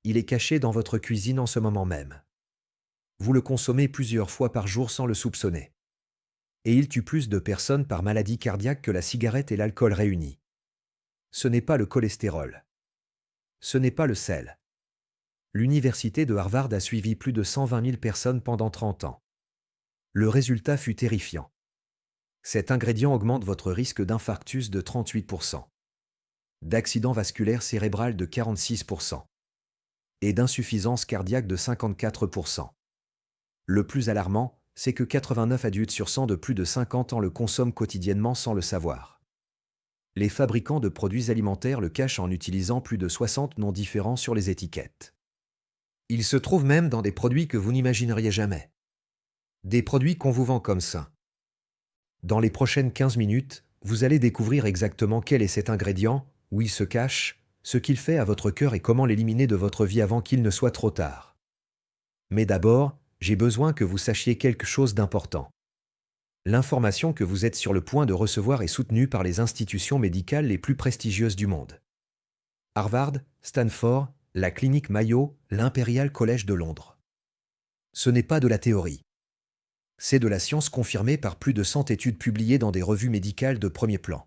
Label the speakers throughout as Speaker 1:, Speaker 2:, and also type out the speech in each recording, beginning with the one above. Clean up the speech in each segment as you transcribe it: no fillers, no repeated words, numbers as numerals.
Speaker 1: Il est caché dans votre cuisine en ce moment même. Vous le consommez plusieurs fois par jour sans le soupçonner. Et il tue plus de personnes par maladie cardiaque que la cigarette et l'alcool réunis. Ce n'est pas le cholestérol. Ce n'est pas le sel. L'université de Harvard a suivi plus de 120 000 personnes pendant 30 ans. Le résultat fut terrifiant. Cet ingrédient augmente votre risque d'infarctus de 38%, d'accident vasculaire cérébral de 46% et d'insuffisance cardiaque de 54%. Le plus alarmant, c'est que 89 adultes sur 100 de plus de 50 ans le consomment quotidiennement sans le savoir. Les fabricants de produits alimentaires le cachent en utilisant plus de 60 noms différents sur les étiquettes. Il se trouve même dans des produits que vous n'imagineriez jamais. Des produits qu'on vous vend comme ça. Dans les prochaines 15 minutes, vous allez découvrir exactement quel est cet ingrédient, où il se cache, ce qu'il fait à votre cœur et comment l'éliminer de votre vie avant qu'il ne soit trop tard. Mais d'abord, j'ai besoin que vous sachiez quelque chose d'important. L'information que vous êtes sur le point de recevoir est soutenue par les institutions médicales les plus prestigieuses du monde. Harvard, Stanford, la clinique Mayo, l'Imperial College de Londres. Ce n'est pas de la théorie. C'est de la science confirmée par plus de 100 études publiées dans des revues médicales de premier plan.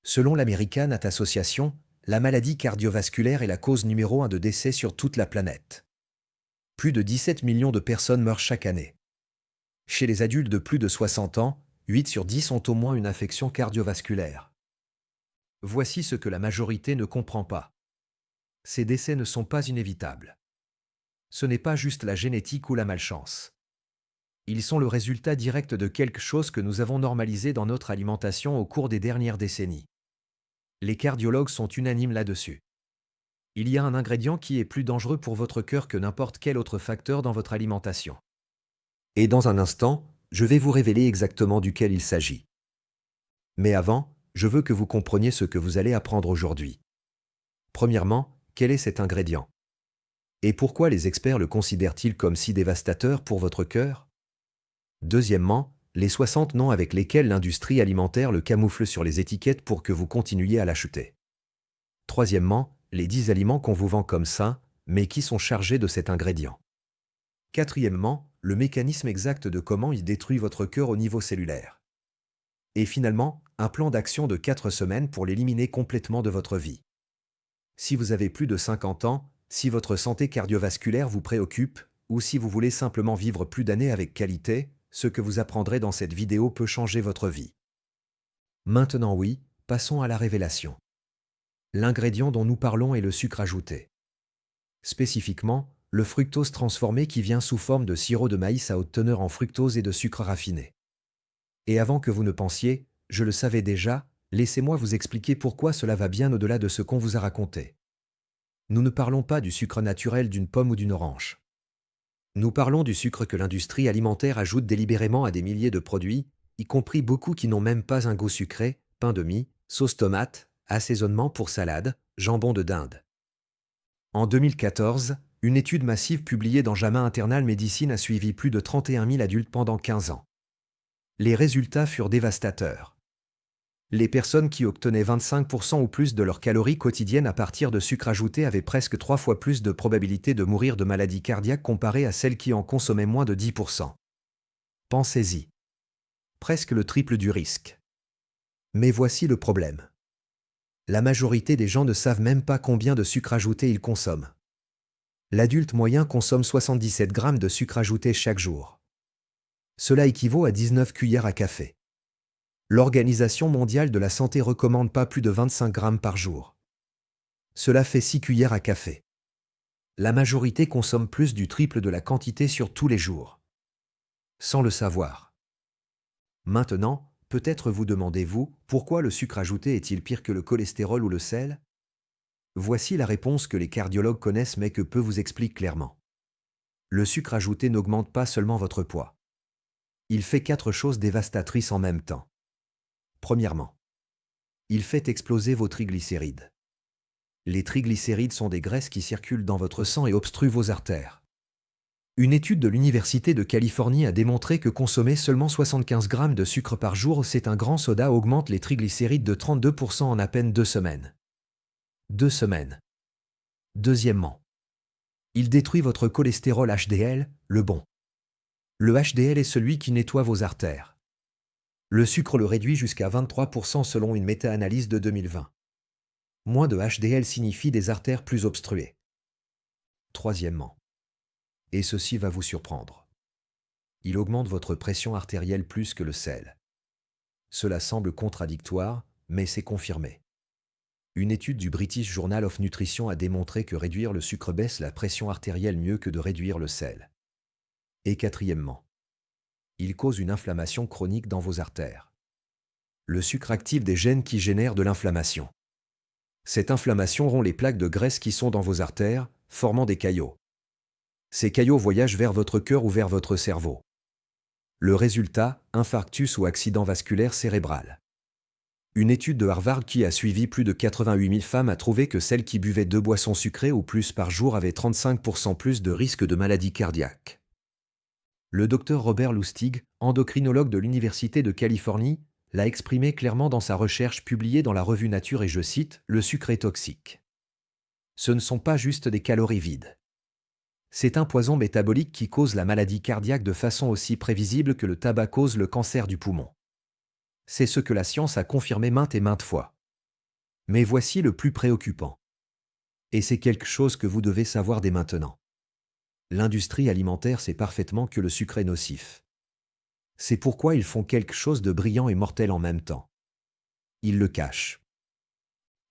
Speaker 1: Selon l'American Heart Association, la maladie cardiovasculaire est la cause numéro 1 de décès sur toute la planète. Plus de 17 millions de personnes meurent chaque année. Chez les adultes de plus de 60 ans, 8 sur 10 ont au moins une affection cardiovasculaire. Voici ce que la majorité ne comprend pas. Ces décès ne sont pas inévitables. Ce n'est pas juste la génétique ou la malchance. Ils sont le résultat direct de quelque chose que nous avons normalisé dans notre alimentation au cours des dernières décennies. Les cardiologues sont unanimes là-dessus. Il y a un ingrédient qui est plus dangereux pour votre cœur que n'importe quel autre facteur dans votre alimentation. Et dans un instant, je vais vous révéler exactement duquel il s'agit. Mais avant, je veux que vous compreniez ce que vous allez apprendre aujourd'hui. Premièrement, quel est cet ingrédient? Et pourquoi les experts le considèrent-ils comme si dévastateur pour votre cœur? Deuxièmement, les 60 noms avec lesquels l'industrie alimentaire le camoufle sur les étiquettes pour que vous continuiez à l'acheter. Troisièmement, les 10 aliments qu'on vous vend comme sains, mais qui sont chargés de cet ingrédient. Quatrièmement, le mécanisme exact de comment il détruit votre cœur au niveau cellulaire. Et finalement, un plan d'action de 4 semaines pour l'éliminer complètement de votre vie. Si vous avez plus de 50 ans, si votre santé cardiovasculaire vous préoccupe, ou si vous voulez simplement vivre plus d'années avec qualité, ce que vous apprendrez dans cette vidéo peut changer votre vie. Maintenant oui, passons à la révélation. L'ingrédient dont nous parlons est le sucre ajouté. Spécifiquement, le fructose transformé qui vient sous forme de sirop de maïs à haute teneur en fructose et de sucre raffiné. Et avant que vous ne pensiez, je le savais déjà, laissez-moi vous expliquer pourquoi cela va bien au-delà de ce qu'on vous a raconté. Nous ne parlons pas du sucre naturel d'une pomme ou d'une orange. Nous parlons du sucre que l'industrie alimentaire ajoute délibérément à des milliers de produits, y compris beaucoup qui n'ont même pas un goût sucré, pain de mie, sauce tomate, assaisonnement pour salade, jambon de dinde. En 2014, une étude massive publiée dans JAMA Internal Medicine a suivi plus de 31 000 adultes pendant 15 ans. Les résultats furent dévastateurs. Les personnes qui obtenaient 25% ou plus de leurs calories quotidiennes à partir de sucre ajouté avaient presque 3 fois plus de probabilité de mourir de maladie cardiaque comparée à celles qui en consommaient moins de 10%. Pensez-y. Presque le triple du risque. Mais voici le problème. La majorité des gens ne savent même pas combien de sucre ajouté ils consomment. L'adulte moyen consomme 77 grammes de sucre ajouté chaque jour. Cela équivaut à 19 cuillères à café. L'Organisation mondiale de la santé recommande pas plus de 25 grammes par jour. Cela fait 6 cuillères à café. La majorité consomme plus du triple de la quantité sur tous les jours. Sans le savoir. Maintenant, peut-être vous demandez-vous, pourquoi le sucre ajouté est-il pire que le cholestérol ou le sel? Voici la réponse que les cardiologues connaissent mais que peu vous expliquent clairement. Le sucre ajouté n'augmente pas seulement votre poids. Il fait 4 choses dévastatrices en même temps. Premièrement, il fait exploser vos triglycérides. Les triglycérides sont des graisses qui circulent dans votre sang et obstruent vos artères. Une étude de l'Université de Californie a démontré que consommer seulement 75 grammes de sucre par jour, c'est un grand soda, augmente les triglycérides de 32% en à peine 2 semaines. 2 semaines. Deuxièmement, Il détruit votre cholestérol HDL, le bon. Le HDL est celui qui nettoie vos artères. Le sucre le réduit jusqu'à 23% selon une méta-analyse de 2020. Moins de HDL signifie des artères plus obstruées. Troisièmement, et ceci va vous surprendre, il augmente votre pression artérielle plus que le sel. Cela semble contradictoire, mais c'est confirmé. Une étude du British Journal of Nutrition a démontré que réduire le sucre baisse la pression artérielle mieux que de réduire le sel. Et quatrièmement, il cause une inflammation chronique dans vos artères. Le sucre active des gènes qui génèrent de l'inflammation. Cette inflammation rompt les plaques de graisse qui sont dans vos artères, formant des caillots. Ces caillots voyagent vers votre cœur ou vers votre cerveau. Le résultat, infarctus ou accident vasculaire cérébral. Une étude de Harvard qui a suivi plus de 88 000 femmes a trouvé que celles qui buvaient 2 boissons sucrées ou plus par jour avaient 35% plus de risque de maladie cardiaque. Le docteur Robert Lustig, endocrinologue de l'Université de Californie, l'a exprimé clairement dans sa recherche publiée dans la revue Nature et je cite « Le sucre est toxique. Ce ne sont pas juste des calories vides. C'est un poison métabolique qui cause la maladie cardiaque de façon aussi prévisible que le tabac cause le cancer du poumon. C'est ce que la science a confirmé maintes et maintes fois. Mais voici le plus préoccupant. Et c'est quelque chose que vous devez savoir dès maintenant. L'industrie alimentaire sait parfaitement que le sucre est nocif. C'est pourquoi ils font quelque chose de brillant et mortel en même temps. Ils le cachent.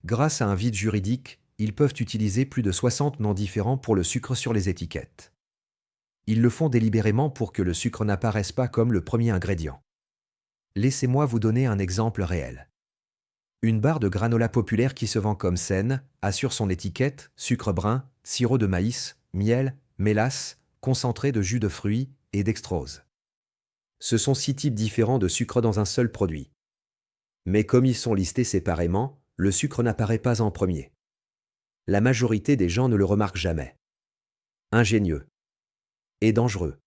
Speaker 1: Grâce à un vide juridique, ils peuvent utiliser plus de 60 noms différents pour le sucre sur les étiquettes. Ils le font délibérément pour que le sucre n'apparaisse pas comme le premier ingrédient. Laissez-moi vous donner un exemple réel. Une barre de granola populaire qui se vend comme saine a sur son étiquette sucre brun, sirop de maïs, miel, mélasse, concentré de jus de fruits et dextrose. Ce sont 6 types différents de sucre dans un seul produit. Mais comme ils sont listés séparément, le sucre n'apparaît pas en premier. La majorité des gens ne le remarquent jamais. Ingénieux. Et dangereux.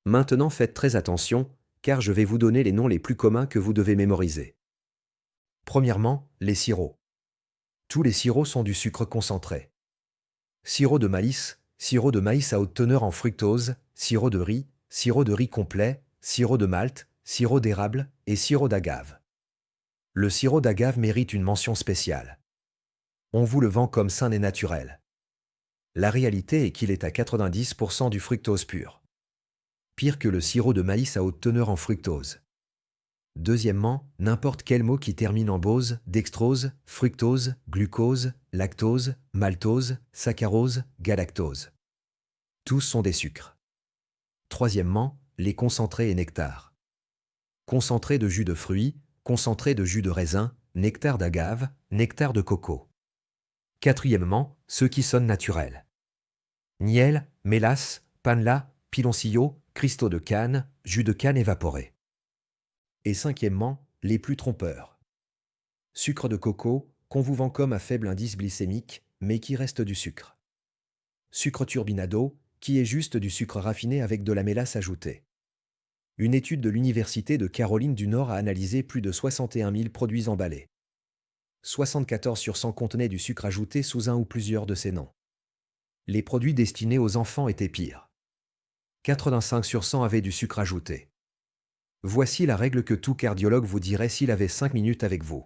Speaker 1: Maintenant faites très attention, car je vais vous donner les noms les plus communs que vous devez mémoriser. Premièrement, les sirops. Tous les sirops sont du sucre concentré. Sirop de maïs à haute teneur en fructose, sirop de riz complet, sirop de malt, sirop d'érable et sirop d'agave. Le sirop d'agave mérite une mention spéciale. On vous le vend comme sain et naturel. La réalité est qu'il est à 90% du fructose pur. Pire que le sirop de maïs à haute teneur en fructose. Deuxièmement, n'importe quel mot qui termine en bose, dextrose, fructose, glucose, lactose, maltose, saccharose, galactose. Tous sont des sucres. Troisièmement, les concentrés et nectar. Concentré de jus de fruits, concentré de jus de raisin, nectar d'agave, nectar de coco. Quatrièmement, ceux qui sonnent naturels. Miel, mélasse, panela, piloncillo, cristaux de canne, jus de canne évaporé. Et cinquièmement, les plus trompeurs. Sucre de coco, qu'on vous vend comme à faible indice glycémique, mais qui reste du sucre. Sucre turbinado, qui est juste du sucre raffiné avec de la mélasse ajoutée. Une étude de l'Université de Caroline du Nord a analysé plus de 61 000 produits emballés. 74 sur 100 contenaient du sucre ajouté sous un ou plusieurs de ces noms. Les produits destinés aux enfants étaient pires. 85 sur 100 avaient du sucre ajouté. Voici la règle que tout cardiologue vous dirait s'il avait 5 minutes avec vous.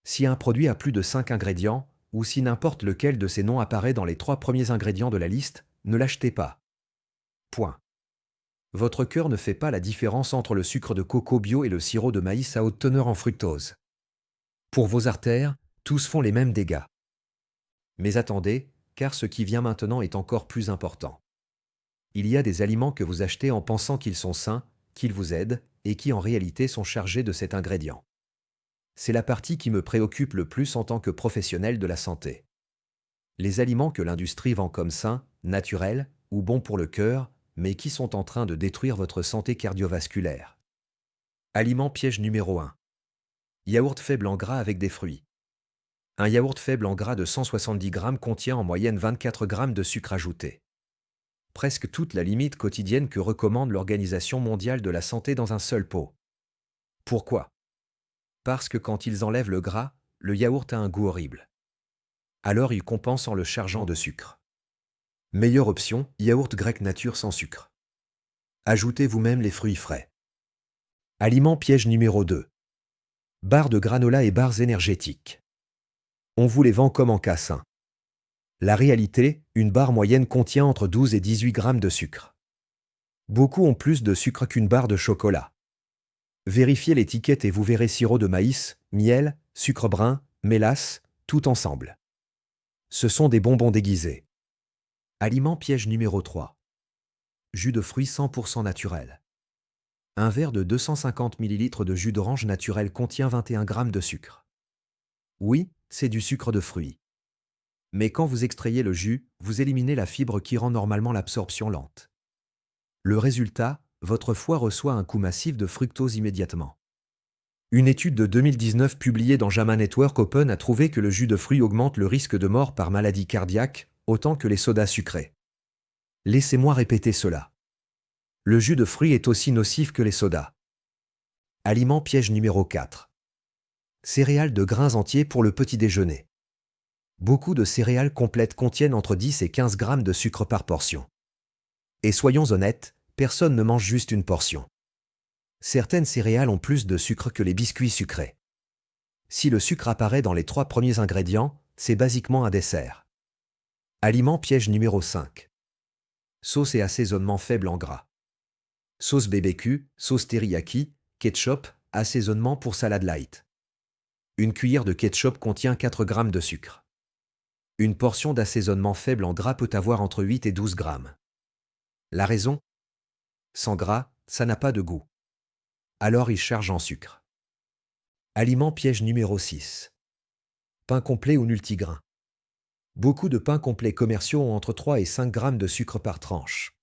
Speaker 1: Si un produit a plus de 5 ingrédients, ou si n'importe lequel de ces noms apparaît dans les 3 premiers ingrédients de la liste, ne l'achetez pas. Point. Votre cœur ne fait pas la différence entre le sucre de coco bio et le sirop de maïs à haute teneur en fructose. Pour vos artères, tous font les mêmes dégâts. Mais attendez, car ce qui vient maintenant est encore plus important. Il y a des aliments que vous achetez en pensant qu'ils sont sains, qu'ils vous aident, et qui en réalité sont chargés de cet ingrédient. C'est la partie qui me préoccupe le plus en tant que professionnel de la santé. Les aliments que l'industrie vend comme sains, naturels ou bons pour le cœur, mais qui sont en train de détruire votre santé cardiovasculaire. Aliment piège numéro 1. Yaourt faible en gras avec des fruits. Un yaourt faible en gras de 170 g contient en moyenne 24 g de sucre ajouté. Presque toute la limite quotidienne que recommande l'Organisation mondiale de la santé dans un seul pot. Pourquoi? Parce que quand ils enlèvent le gras, le yaourt a un goût horrible. Alors ils compensent en le chargeant de sucre. Meilleure option, yaourt grec nature sans sucre. Ajoutez vous-même les fruits frais. Aliment piège numéro 2. Barres de granola et barres énergétiques. On vous les vend comme en cassin. La réalité, une barre moyenne contient entre 12 et 18 grammes de sucre. Beaucoup ont plus de sucre qu'une barre de chocolat. Vérifiez l'étiquette et vous verrez sirop de maïs, miel, sucre brun, mélasse, tout ensemble. Ce sont des bonbons déguisés. Aliment piège numéro 3. Jus de fruits 100% naturel. Un verre de 250 ml de jus d'orange naturel contient 21 grammes de sucre. Oui, c'est du sucre de fruits. Mais quand vous extrayez le jus, vous éliminez la fibre qui rend normalement l'absorption lente. Le résultat, votre foie reçoit un coup massif de fructose immédiatement. Une étude de 2019 publiée dans JAMA Network Open a trouvé que le jus de fruits augmente le risque de mort par maladie cardiaque, autant que les sodas sucrés. Laissez-moi répéter cela. Le jus de fruits est aussi nocif que les sodas. Aliment piège numéro 4. Céréales de grains entiers pour le petit déjeuner. Beaucoup de céréales complètes contiennent entre 10 et 15 grammes de sucre par portion. Et soyons honnêtes, personne ne mange juste une portion. Certaines céréales ont plus de sucre que les biscuits sucrés. Si le sucre apparaît dans les 3 premiers ingrédients, c'est basiquement un dessert. Aliment piège numéro 5. Sauce et assaisonnement faible en gras. Sauce BBQ, sauce teriyaki, ketchup, assaisonnement pour salade light. Une cuillère de ketchup contient 4 grammes de sucre. Une portion d'assaisonnement faible en gras peut avoir entre 8 et 12 grammes. La raison ? Sans gras, ça n'a pas de goût. Alors il charge en sucre. Aliment piège numéro 6. Pain complet ou multigrain. Beaucoup de pains complets commerciaux ont entre 3 et 5 grammes de sucre par tranche.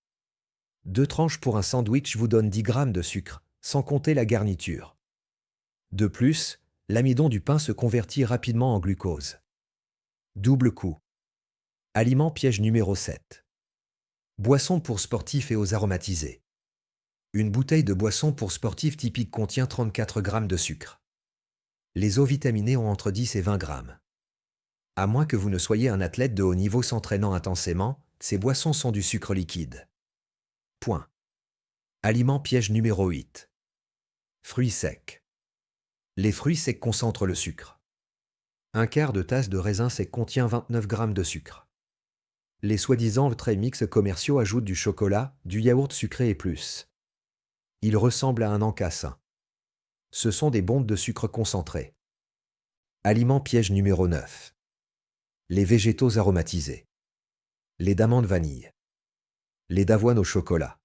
Speaker 1: 2 tranches pour un sandwich vous donnent 10 grammes de sucre, sans compter la garniture. De plus, l'amidon du pain se convertit rapidement en glucose. Double coup. Aliment piège numéro 7. Boisson pour sportifs et eaux aromatisées. Une bouteille de boisson pour sportifs typique contient 34 grammes de sucre. Les eaux vitaminées ont entre 10 et 20 grammes. À moins que vous ne soyez un athlète de haut niveau s'entraînant intensément, ces boissons sont du sucre liquide. Point. Aliment piège numéro 8. Fruits secs. Les fruits secs concentrent le sucre. Un quart de tasse de raisin sec contient 29 grammes de sucre. Les soi-disant très mix commerciaux ajoutent du chocolat, du yaourt sucré et plus. Ils ressemblent à un encassin. Ce sont des bombes de sucre concentré. Aliment piège numéro 9. Les végétaux aromatisés. Les d'amandes vanille. Les d'avoine au chocolat.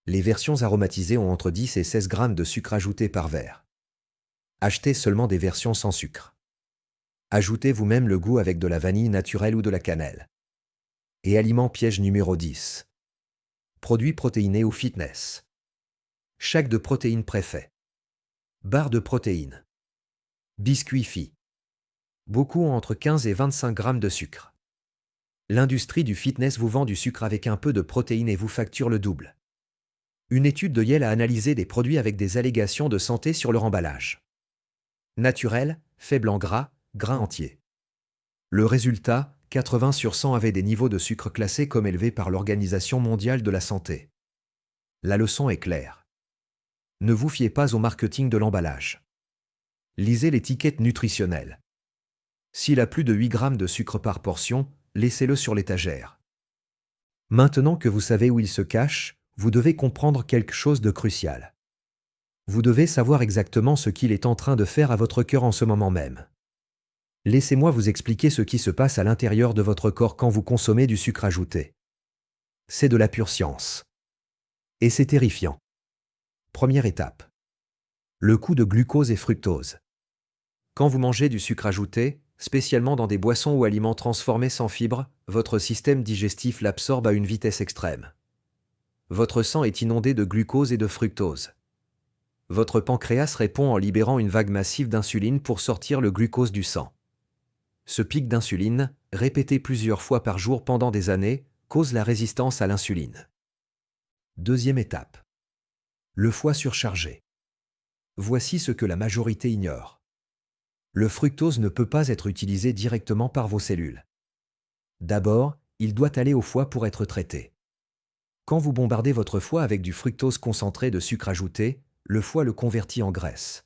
Speaker 1: Les versions aromatisées ont entre 10 et 16 grammes de sucre ajouté par verre. Achetez seulement des versions sans sucre. Ajoutez vous-même le goût avec de la vanille naturelle ou de la cannelle. Et aliment piège numéro 10. Produits protéinés ou fitness. Shake de protéines préfet. Barre de protéines. Biscuits Phi. Beaucoup ont entre 15 et 25 grammes de sucre. L'industrie du fitness vous vend du sucre avec un peu de protéines et vous facture le double. Une étude de Yale a analysé des produits avec des allégations de santé sur leur emballage. Naturel, faible en gras, grains entiers. Le résultat, 80 sur 100 avaient des niveaux de sucre classés comme élevés par l'Organisation mondiale de la santé. La leçon est claire. Ne vous fiez pas au marketing de l'emballage. Lisez l'étiquette nutritionnelle. S'il a plus de 8 grammes de sucre par portion, laissez-le sur l'étagère. Maintenant que vous savez où il se cache, vous devez comprendre quelque chose de crucial. Vous devez savoir exactement ce qu'il est en train de faire à votre cœur en ce moment même. Laissez-moi vous expliquer ce qui se passe à l'intérieur de votre corps quand vous consommez du sucre ajouté. C'est de la pure science. Et c'est terrifiant. Première étape. Le coup de glucose et fructose. Quand vous mangez du sucre ajouté, spécialement dans des boissons ou aliments transformés sans fibres, votre système digestif l'absorbe à une vitesse extrême. Votre sang est inondé de glucose et de fructose. Votre pancréas répond en libérant une vague massive d'insuline pour sortir le glucose du sang. Ce pic d'insuline, répété plusieurs fois par jour pendant des années, cause la résistance à l'insuline. Deuxième étape. Le foie surchargé. Voici ce que la majorité ignore. Le fructose ne peut pas être utilisé directement par vos cellules. D'abord, Il doit aller au foie pour être traité. Quand vous bombardez votre foie avec du fructose concentré de sucre ajouté, le foie le convertit en graisse.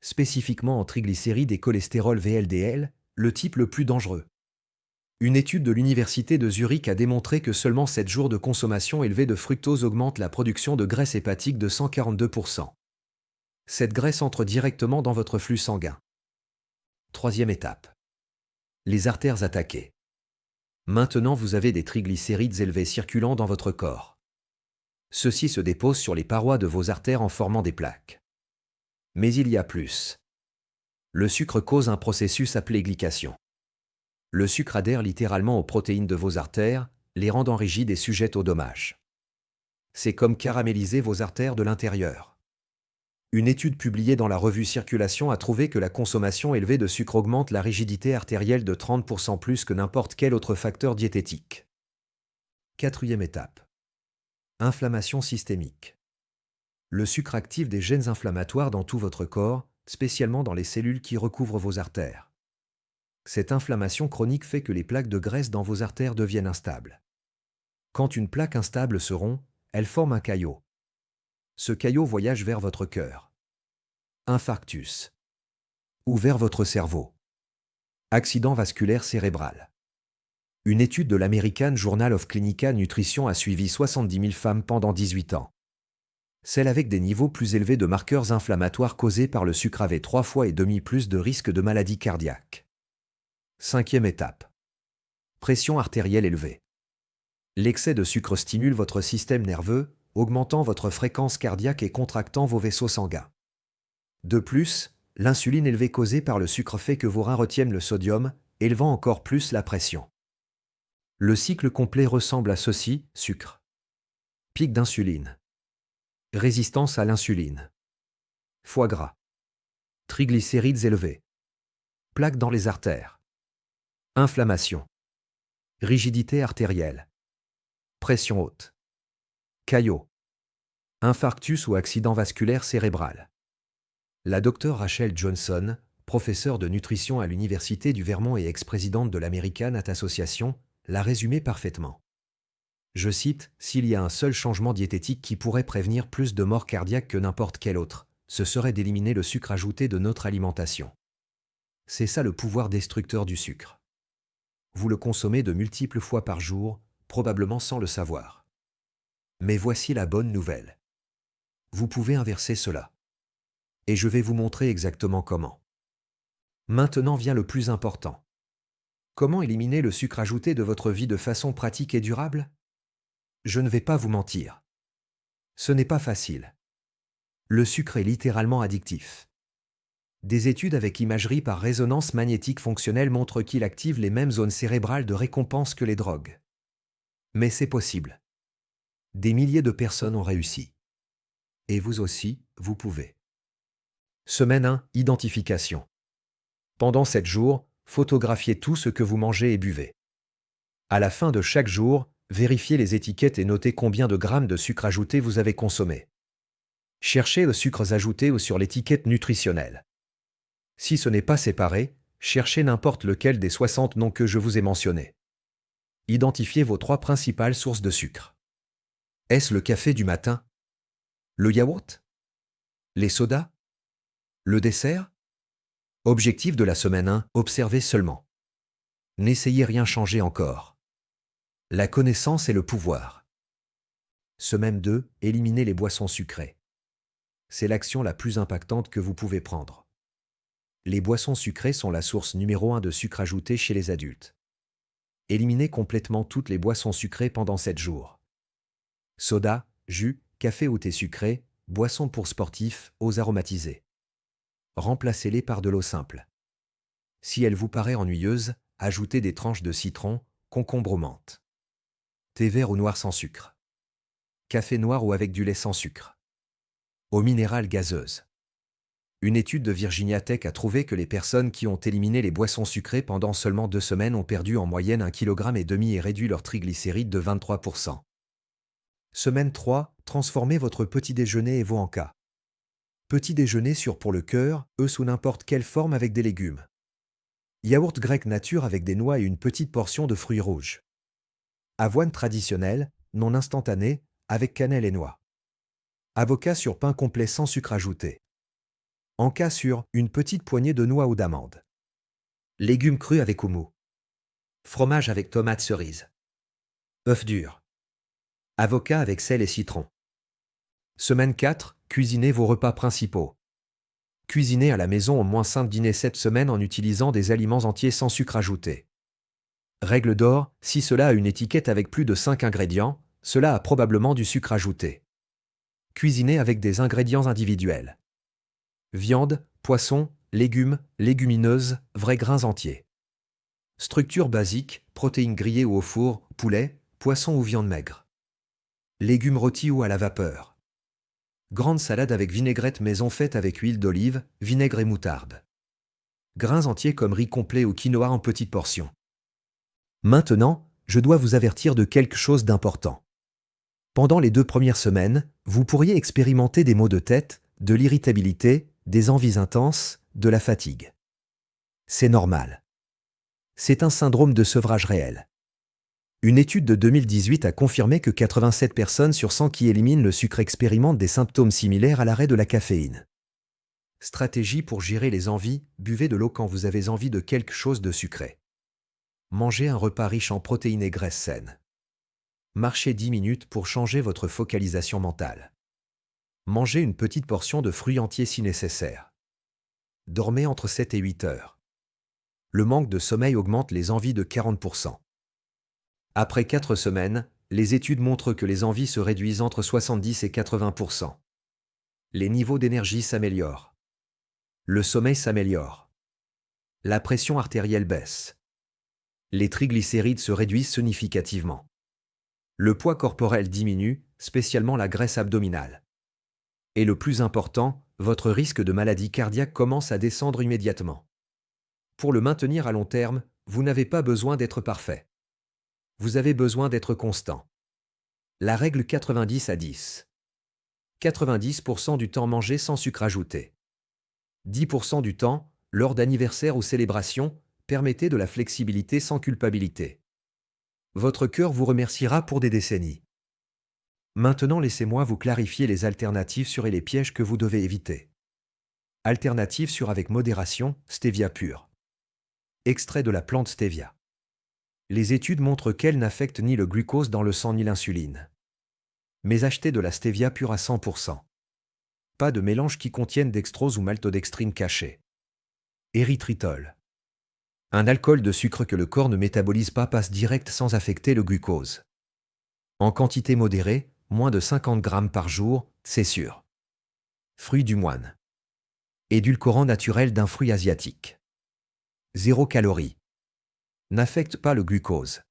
Speaker 1: Spécifiquement en triglycérides et cholestérol VLDL, le type le plus dangereux. Une étude de l'Université de Zurich a démontré que seulement 7 jours de consommation élevée de fructose augmente la production de graisse hépatique de 142%. Cette graisse entre directement dans votre flux sanguin. Troisième étape. Les artères attaquées. Maintenant vous avez des triglycérides élevés circulant dans votre corps. Ceux-ci se déposent sur les parois de vos artères en formant des plaques. Mais il y a plus. Le sucre cause un processus appelé glycation. Le sucre adhère littéralement aux protéines de vos artères, les rendant rigides et sujettes aux dommages. C'est comme caraméliser vos artères de l'intérieur. Une étude publiée dans la revue Circulation a trouvé que la consommation élevée de sucre augmente la rigidité artérielle de 30% plus que n'importe quel autre facteur diététique. Quatrième étape. Inflammation systémique. Le sucre active des gènes inflammatoires dans tout votre corps, spécialement dans les cellules qui recouvrent vos artères. Cette inflammation chronique fait que les plaques de graisse dans vos artères deviennent instables. Quand une plaque instable se rompt, elle forme un caillot. Ce caillot voyage vers votre cœur. Infarctus. Ou vers votre cerveau. Accident vasculaire cérébral. Une étude de l'American Journal of Clinical Nutrition a suivi 70 000 femmes pendant 18 ans. Celles avec des niveaux plus élevés de marqueurs inflammatoires causés par le sucre avaient 3,5 fois plus de risque de maladie cardiaque. Cinquième étape. Pression artérielle élevée. L'excès de sucre stimule votre système nerveux, augmentant votre fréquence cardiaque et contractant vos vaisseaux sanguins. De plus, l'insuline élevée causée par le sucre fait que vos reins retiennent le sodium, élevant encore plus la pression. Le cycle complet ressemble à ceci: sucre. Pic d'insuline. Résistance à l'insuline. Foie gras. Triglycérides élevés. Plaques dans les artères. Inflammation. Rigidité artérielle. Pression haute. Caillot. Infarctus ou accident vasculaire cérébral. La docteure Rachel Johnson, professeure de nutrition à l'Université du Vermont et ex-présidente de l'American Heart Association, l'a résumé parfaitement. Je cite, « S'il y a un seul changement diététique qui pourrait prévenir plus de morts cardiaques que n'importe quel autre, ce serait d'éliminer le sucre ajouté de notre alimentation. » C'est ça le pouvoir destructeur du sucre. Vous le consommez de multiples fois par jour, probablement sans le savoir. Mais voici la bonne nouvelle. Vous pouvez inverser cela. Et je vais vous montrer exactement comment. Maintenant vient le plus important. Comment éliminer le sucre ajouté de votre vie de façon pratique et durable? Je ne vais pas vous mentir. Ce n'est pas facile. Le sucre est littéralement addictif. Des études avec imagerie par résonance magnétique fonctionnelle montrent qu'il active les mêmes zones cérébrales de récompense que les drogues. Mais c'est possible. Des milliers de personnes ont réussi. Et vous aussi, vous pouvez. Semaine 1. Identification. Pendant 7 jours, photographiez tout ce que vous mangez et buvez. À la fin de chaque jour, vérifiez les étiquettes et notez combien de grammes de sucre ajouté vous avez consommé. Cherchez le sucre ajouté ou sur l'étiquette nutritionnelle. Si ce n'est pas séparé, cherchez n'importe lequel des 60 noms que je vous ai mentionnés. Identifiez vos 3 principales sources de sucre. Est-ce le café du matin? Le yaourt? Les sodas? Le dessert? Objectif de la semaine 1, observez seulement. N'essayez rien changer encore. La connaissance est le pouvoir. Semaine 2, éliminez les boissons sucrées. C'est l'action la plus impactante que vous pouvez prendre. Les boissons sucrées sont la source numéro 1 de sucre ajouté chez les adultes. Éliminez complètement toutes les boissons sucrées pendant 7 jours. Soda, jus, café ou thé sucré, boissons pour sportifs, eaux aromatisées. Remplacez-les par de l'eau simple. Si elle vous paraît ennuyeuse, ajoutez des tranches de citron, concombre ou menthe. Thé vert ou noir sans sucre. Café noir ou avec du lait sans sucre. Eau minérale gazeuse. Une étude de Virginia Tech a trouvé que les personnes qui ont éliminé les boissons sucrées pendant seulement 2 semaines ont perdu en moyenne 1,5 kg et réduit leurs triglycérides de 23%. Semaine 3, transformez votre petit déjeuner et vos encas. Petit déjeuner sûr pour le cœur, sous n'importe quelle forme avec des légumes. Yaourt grec nature avec des noix et une petite portion de fruits rouges. Avoine traditionnelle, non instantanée, avec cannelle et noix. Avocat sur pain complet sans sucre ajouté. Anka sur une petite poignée de noix ou d'amandes. Légumes crus avec houmous. Fromage avec tomates cerises. Œufs durs. Avocat avec sel et citron. Semaine 4, cuisinez vos repas principaux. Cuisinez à la maison au moins 5 dîners cette semaine en utilisant des aliments entiers sans sucre ajouté. Règle d'or, si cela a une étiquette avec plus de 5 ingrédients, cela a probablement du sucre ajouté. Cuisinez avec des ingrédients individuels. Viande, poisson, légumes, légumineuses, vrais grains entiers. Structure basique, protéines grillées ou au four, poulet, poisson ou viande maigre. Légumes rôtis ou à la vapeur. Grande salade avec vinaigrette maison faite avec huile d'olive, vinaigre et moutarde. Grains entiers comme riz complet ou quinoa en petites portions. Maintenant, je dois vous avertir de quelque chose d'important. Pendant les 2 premières semaines, vous pourriez expérimenter des maux de tête, de l'irritabilité, des envies intenses, de la fatigue. C'est normal. C'est un syndrome de sevrage réel. Une étude de 2018 a confirmé que 87 personnes sur 100 qui éliminent le sucre expérimentent des symptômes similaires à l'arrêt de la caféine. Stratégie pour gérer les envies, buvez de l'eau quand vous avez envie de quelque chose de sucré. Mangez un repas riche en protéines et graisses saines. Marchez 10 minutes pour changer votre focalisation mentale. Mangez une petite portion de fruits entiers si nécessaire. Dormez entre 7 et 8 heures. Le manque de sommeil augmente les envies de 40%. Après 4 semaines, les études montrent que les envies se réduisent entre 70 et 80%. Les niveaux d'énergie s'améliorent. Le sommeil s'améliore. La pression artérielle baisse. Les triglycérides se réduisent significativement. Le poids corporel diminue, spécialement la graisse abdominale. Et le plus important, votre risque de maladie cardiaque commence à descendre immédiatement. Pour le maintenir à long terme, vous n'avez pas besoin d'être parfait. Vous avez besoin d'être constant. La règle 90 à 10. 90% du temps mangé sans sucre ajouté. 10% du temps, lors d'anniversaires ou célébrations, permettez de la flexibilité sans culpabilité. Votre cœur vous remerciera pour des décennies. Maintenant, laissez-moi vous clarifier les alternatives sur et les pièges que vous devez éviter. Alternatives sur avec modération, stevia pure. Extrait de la plante stevia. Les études montrent qu'elle n'affecte ni le glucose dans le sang ni l'insuline. Mais achetez de la stevia pure à 100%. Pas de mélange qui contienne dextrose ou maltodextrine cachée. Érythritol. Un alcool de sucre que le corps ne métabolise pas passe direct sans affecter le glucose. En quantité modérée, moins de 50 grammes par jour, c'est sûr. Fruit du moine. Édulcorant naturel d'un fruit asiatique. 0 calories. N'affecte pas le glucose.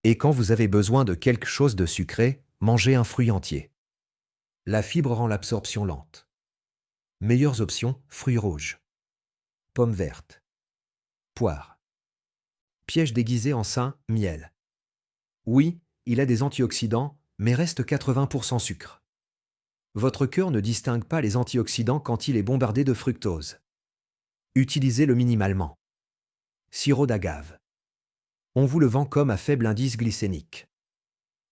Speaker 1: Et quand vous avez besoin de quelque chose de sucré, mangez un fruit entier. La fibre rend l'absorption lente. Meilleures options, fruits rouges. Pommes vertes. Poire. Piège déguisé en sain, miel. Oui, il a des antioxydants, mais reste 80% sucre. Votre cœur ne distingue pas les antioxydants quand il est bombardé de fructose. Utilisez-le minimalement. Sirop d'agave. On vous le vend comme à faible indice glycémique.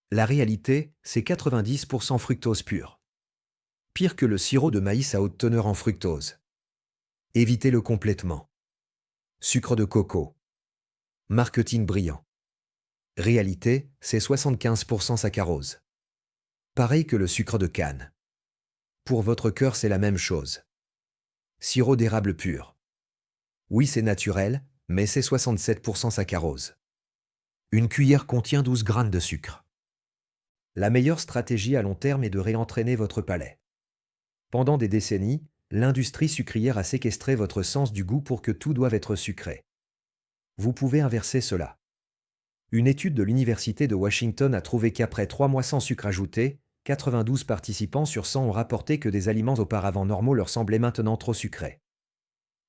Speaker 1: La réalité, c'est 90% fructose pure. Pire que le sirop de maïs à haute teneur en fructose. Évitez-le complètement. Sucre de coco. Marketing brillant. Réalité, c'est 75% saccharose. Pareil que le sucre de canne. Pour votre cœur, c'est la même chose. Sirop d'érable pur. Oui, c'est naturel, mais c'est 67% saccharose. Une cuillère contient 12 grammes de sucre. La meilleure stratégie à long terme est de réentraîner votre palais. Pendant des décennies, l'industrie sucrière a séquestré votre sens du goût pour que tout doive être sucré. Vous pouvez inverser cela. Une étude de l'Université de Washington a trouvé qu'après 3 mois sans sucre ajouté, 92 participants sur 100 ont rapporté que des aliments auparavant normaux leur semblaient maintenant trop sucrés.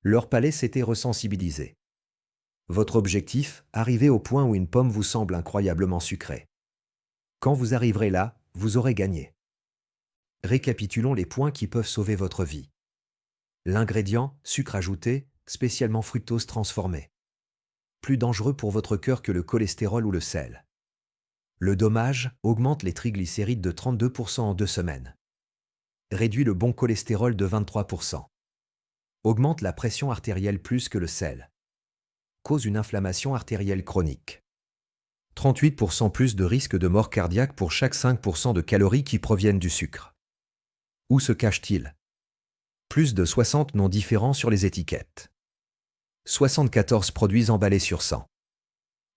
Speaker 1: Leur palais s'était resensibilisé. Votre objectif, arriver au point où une pomme vous semble incroyablement sucrée. Quand vous arriverez là, vous aurez gagné. Récapitulons les points qui peuvent sauver votre vie. L'ingrédient, sucre ajouté, spécialement fructose transformé. Plus dangereux pour votre cœur que le cholestérol ou le sel. Le dommage augmente les triglycérides de 32% en 2 semaines. Réduit le bon cholestérol de 23%. Augmente la pression artérielle plus que le sel. Cause une inflammation artérielle chronique. 38% plus de risque de mort cardiaque pour chaque 5% de calories qui proviennent du sucre. Où se cache-t-il? Plus de 60 noms différents sur les étiquettes. 74 produits emballés sur 100.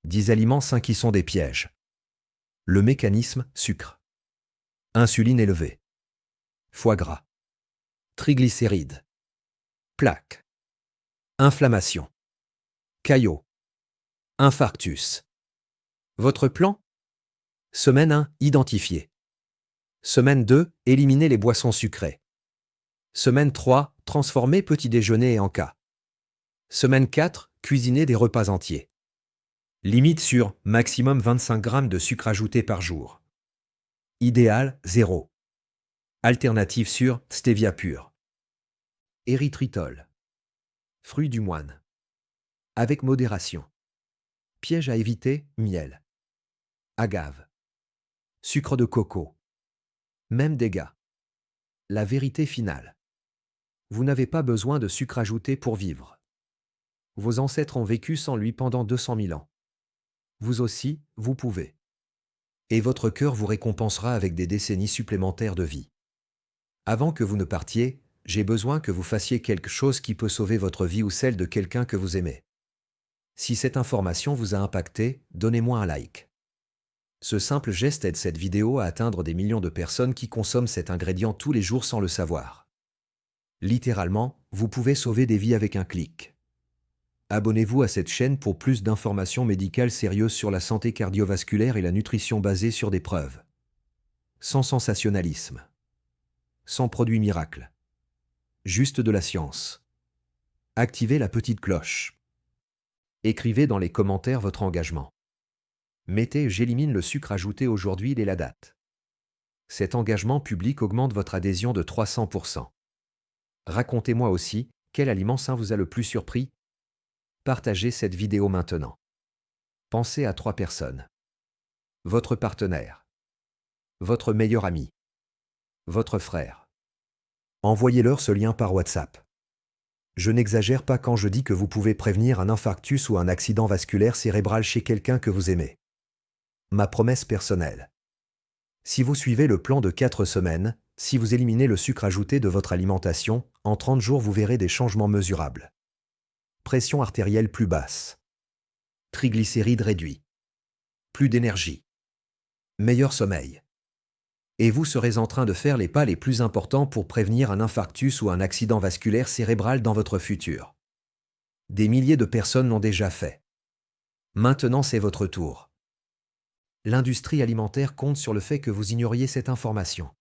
Speaker 1: 10 aliments sains qui sont des pièges. Le mécanisme, sucre. Insuline élevée. Foie gras. Triglycérides. Plaques. Inflammation. Caillot. Infarctus. Votre plan? Semaine 1, identifier. Semaine 2, éliminer les boissons sucrées. Semaine 3, transformer petit déjeuner et encas. Semaine 4, cuisiner des repas entiers. Limite sur maximum 25 g de sucre ajouté par jour. Idéal 0. Alternative sur stevia pur. Érythritol. Fruit du moine. Avec modération. Piège à éviter, miel. Agave. Sucre de coco. Même dégâts. La vérité finale. Vous n'avez pas besoin de sucre ajouté pour vivre. Vos ancêtres ont vécu sans lui pendant 200 000 ans. Vous aussi, vous pouvez. Et votre cœur vous récompensera avec des décennies supplémentaires de vie. Avant que vous ne partiez, j'ai besoin que vous fassiez quelque chose qui peut sauver votre vie ou celle de quelqu'un que vous aimez. Si cette information vous a impacté, donnez-moi un like. Ce simple geste aide cette vidéo à atteindre des millions de personnes qui consomment cet ingrédient tous les jours sans le savoir. Littéralement, vous pouvez sauver des vies avec un clic. Abonnez-vous à cette chaîne pour plus d'informations médicales sérieuses sur la santé cardiovasculaire et la nutrition basée sur des preuves. Sans sensationnalisme. Sans produit miracle. Juste de la science. Activez la petite cloche. Écrivez dans les commentaires votre engagement. Mettez « J'élimine le sucre ajouté aujourd'hui » et la date. Cet engagement public augmente votre adhésion de 300%. Racontez-moi aussi, quel aliment sain vous a le plus surpris? Partagez cette vidéo maintenant. Pensez à 3 personnes. Votre partenaire. Votre meilleur ami. Votre frère. Envoyez-leur ce lien par WhatsApp. Je n'exagère pas quand je dis que vous pouvez prévenir un infarctus ou un accident vasculaire cérébral chez quelqu'un que vous aimez. Ma promesse personnelle. Si vous suivez le plan de 4 semaines, si vous éliminez le sucre ajouté de votre alimentation, en 30 jours vous verrez des changements mesurables. Pression artérielle plus basse. Triglycérides réduits. Plus d'énergie. Meilleur sommeil. Et vous serez en train de faire les pas les plus importants pour prévenir un infarctus ou un accident vasculaire cérébral dans votre futur. Des milliers de personnes l'ont déjà fait. Maintenant c'est votre tour. L'industrie alimentaire compte sur le fait que vous ignoriez cette information.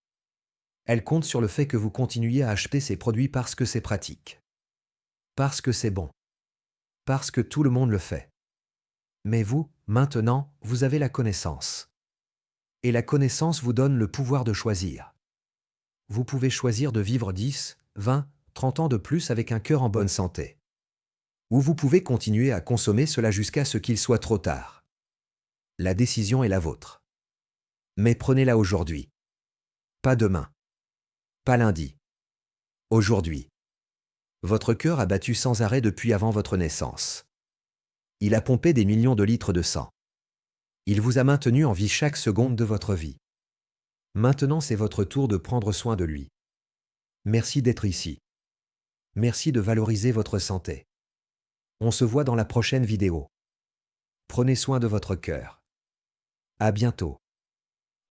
Speaker 1: Elle compte sur le fait que vous continuiez à acheter ces produits parce que c'est pratique. Parce que c'est bon. Parce que tout le monde le fait. Mais vous, maintenant, vous avez la connaissance. Et la connaissance vous donne le pouvoir de choisir. Vous pouvez choisir de vivre 10, 20, 30 ans de plus avec un cœur en bonne santé. Ou vous pouvez continuer à consommer cela jusqu'à ce qu'il soit trop tard. La décision est la vôtre. Mais prenez-la aujourd'hui. Pas demain. Pas lundi. Aujourd'hui. Votre cœur a battu sans arrêt depuis avant votre naissance. Il a pompé des millions de litres de sang. Il vous a maintenu en vie chaque seconde de votre vie. Maintenant, c'est votre tour de prendre soin de lui. Merci d'être ici. Merci de valoriser votre santé. On se voit dans la prochaine vidéo. Prenez soin de votre cœur. À bientôt.